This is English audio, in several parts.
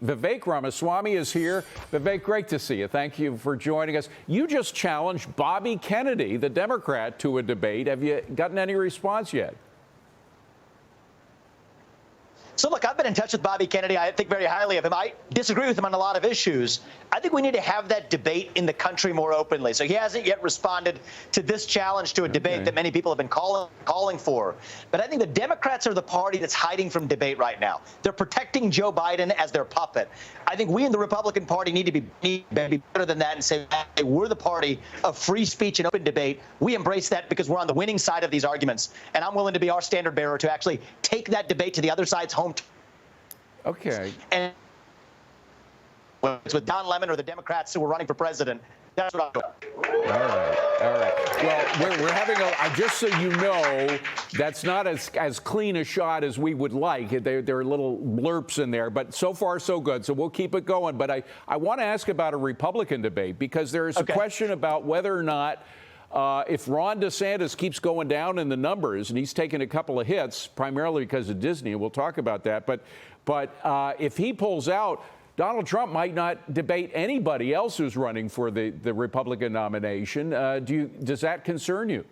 Vivek Ramaswamy is here. Vivek, great to see you. Thank you for joining us. You just challenged Bobby Kennedy, the Democrat, to a debate. Have you gotten any response yet? So, look, I've been in touch with Bobby Kennedy. I think very highly of him. I disagree with him on a lot of issues. I think we need to have that debate in the country more openly. So he hasn't yet responded to this challenge to a debate that many people have been calling for. But I think the Democrats are the party that's hiding from debate right now. They're protecting Joe Biden as their puppet. I think we in the Republican Party need to be better than that and say, hey, we're the party of free speech and open debate. We embrace that because we're on the winning side of these arguments. And I'm willing to be our standard bearer to actually take that debate to the other side's home. Okay. And whether it's with Don Lemon or the Democrats who are running for president, that's what I'm doing. All right. Well, we're having just so you know, that's not as clean a shot as we would like. There are little blurps in there, but so far so good. So we'll keep it going. But I want to ask about a Republican debate because there is a question about whether or not if Ron DeSantis keeps going down in the numbers, and he's taken a couple of hits, primarily because of Disney, and we'll talk about that, but if he pulls out, Donald Trump might not debate anybody else who's running for the Republican nomination. Does that concern you?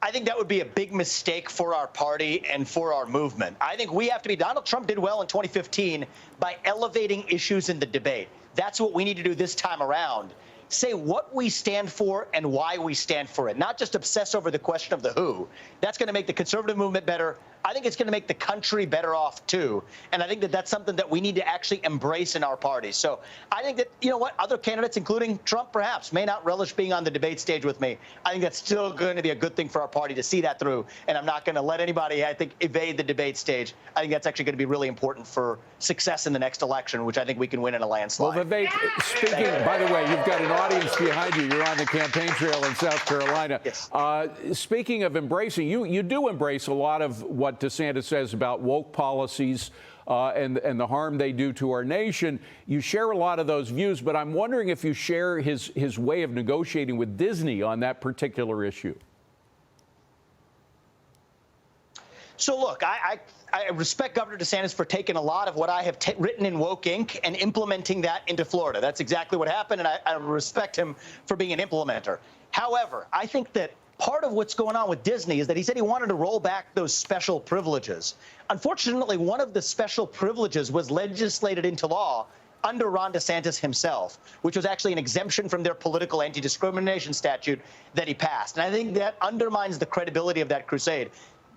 I think that would be a big mistake for our party and for our movement. I think we have to be. Donald Trump did well in 2015 by elevating issues in the debate. That's what we need to do this time around. Say what we stand for and why we stand for it, not just obsess over the question of the who. That's going to make the conservative movement better. I think it's going to make the country better off, too. And I think that that's something that we need to actually embrace in our party. So I think that, you know what, other candidates, including Trump, perhaps, may not relish being on the debate stage with me. I think that's still going to be a good thing for our party to see that through. And I'm not going to let anybody, I think, evade the debate stage. I think that's actually going to be really important for success in the next election, which I think we can win in a landslide. Well, Vivek, speaking, by the way, you've got an audience behind you. You're on the campaign trail in South Carolina. Yes. Speaking of embracing, you do embrace a lot of what DeSantis says about woke policies and the harm they do to our nation. You share a lot of those views, but I'm wondering if you share his way of negotiating with Disney on that particular issue. So, look, I respect Governor DeSantis for taking a lot of what I have written in Woke Inc. and implementing that into Florida. That's exactly what happened, and I respect him for being an implementer. However, I think that part of what's going on with Disney is that he said he wanted to roll back those special privileges. Unfortunately, one of the special privileges was legislated into law under Ron DeSantis himself, which was actually an exemption from their political anti-discrimination statute that he passed. And I think that undermines the credibility of that crusade.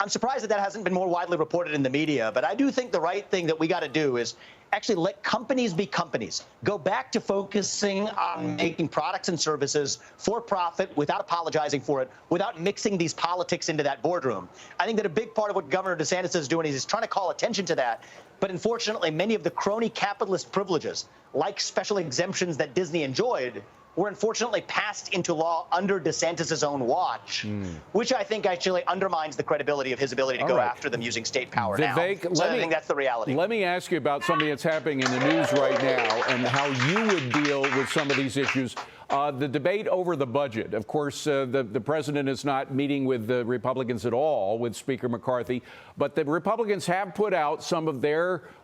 I'm surprised that hasn't been more widely reported in the media, but I do think the right thing that we got to do is actually let companies be companies. Go back to focusing on making products and services for profit without apologizing for it, without mixing these politics into that boardroom. I think that a big part of what Governor DeSantis is doing is he's trying to call attention to that. But unfortunately, many of the crony capitalist privileges, like special exemptions that Disney enjoyed, were unfortunately passed into law under DeSantis' own watch, which I think actually undermines the credibility of his ability to go after them using state power Vivek, now. So I think that's the reality. Let me ask you about something that's happening in the news right now and how you would deal with some of these issues. The debate over the budget. Of course, the president is not meeting with the Republicans at all, with Speaker McCarthy, but the Republicans have put out some of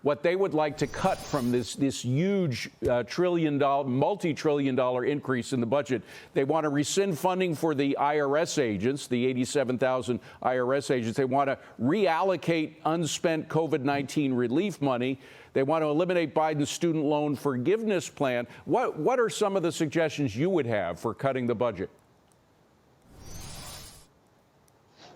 what they would like to cut from this huge multi-trillion-dollar increase in the budget. They want to rescind funding for the IRS agents, the 87,000 IRS agents. They want to reallocate unspent COVID-19 relief money. They want to eliminate Biden's student loan forgiveness plan. What are some of the suggestions you would have for cutting the budget?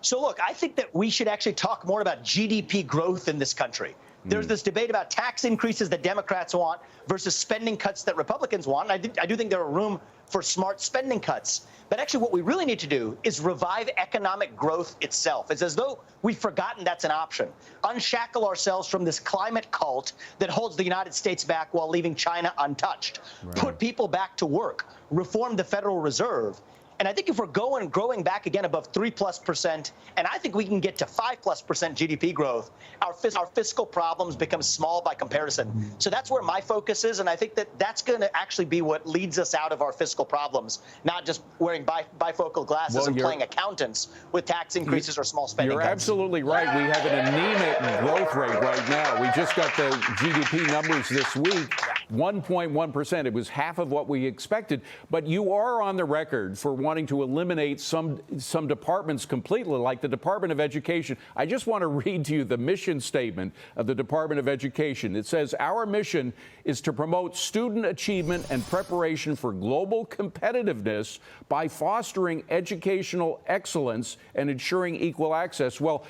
So, look, I think that we should actually talk more about GDP growth in this country. There's this debate about tax increases that Democrats want versus spending cuts that Republicans want. And I do think there are room for smart spending cuts. But actually what we really need to do is revive economic growth itself. It's as though we've forgotten that's an option. Unshackle ourselves from this climate cult that holds the United States back while leaving China untouched. Right. Put people back to work. Reform the Federal Reserve. And I think if we're growing back again above 3+%, and I think we can get to 5+% GDP growth, our fiscal problems become small by comparison. So that's where my focus is, and I think that's going to actually be what leads us out of our fiscal problems, not just wearing bifocal glasses and playing accountants with tax increases or small spending You're cuts. absolutely right. We have an anemic growth rate right now. We just got the GDP numbers this week, 1.1%. It was half of what we expected. But you are on the record for wanting to eliminate some departments completely, like the Department of Education. I just want to read to you the mission statement of the Department of Education. It says, our mission is to promote student achievement and preparation for global competitiveness by fostering educational excellence and ensuring equal access. Well,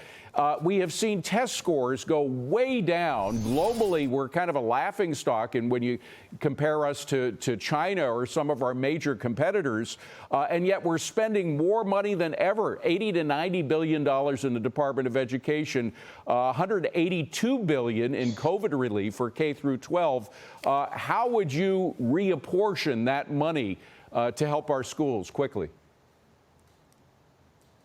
we have seen test scores go way down. Globally, we're kind of a laughingstock, and when you compare us to China or some of our major competitors, and yet we're spending more money than ever, $80 to $90 billion in the Department of Education, $182 billion in COVID relief for K through 12. How would you reapportion that money to help our schools quickly?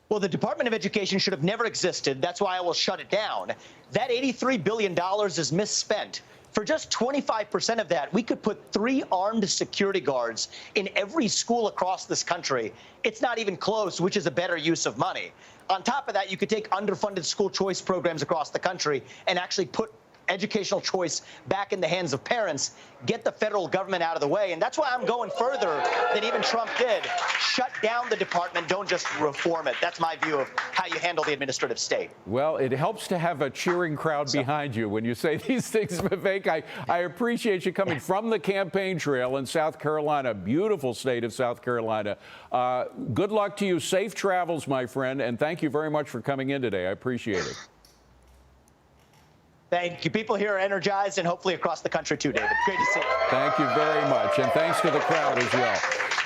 Well, the Department of Education should have never existed. That's why I will shut it down. That $83 billion is misspent. For just 25% of that, we could put 3 armed security guards in every school across this country. It's not even close, which is a better use of money. On top of that, you could take underfunded school choice programs across the country and actually put educational choice back in the hands of parents, get the federal government out of the way. And that's why I'm going further than even Trump did. Shut down the department, don't just reform it. That's my view of how you handle the administrative state. Well, it helps to have a cheering crowd behind you when you say these things, Vivek. I appreciate you coming from the campaign trail in South Carolina, beautiful state of South Carolina. Good luck to you. Safe travels, my friend, and thank you very much for coming in today. I appreciate it. Thank you. People here are energized, and hopefully across the country too, David. Great to see you. Thank you very much, and thanks to the crowd as well.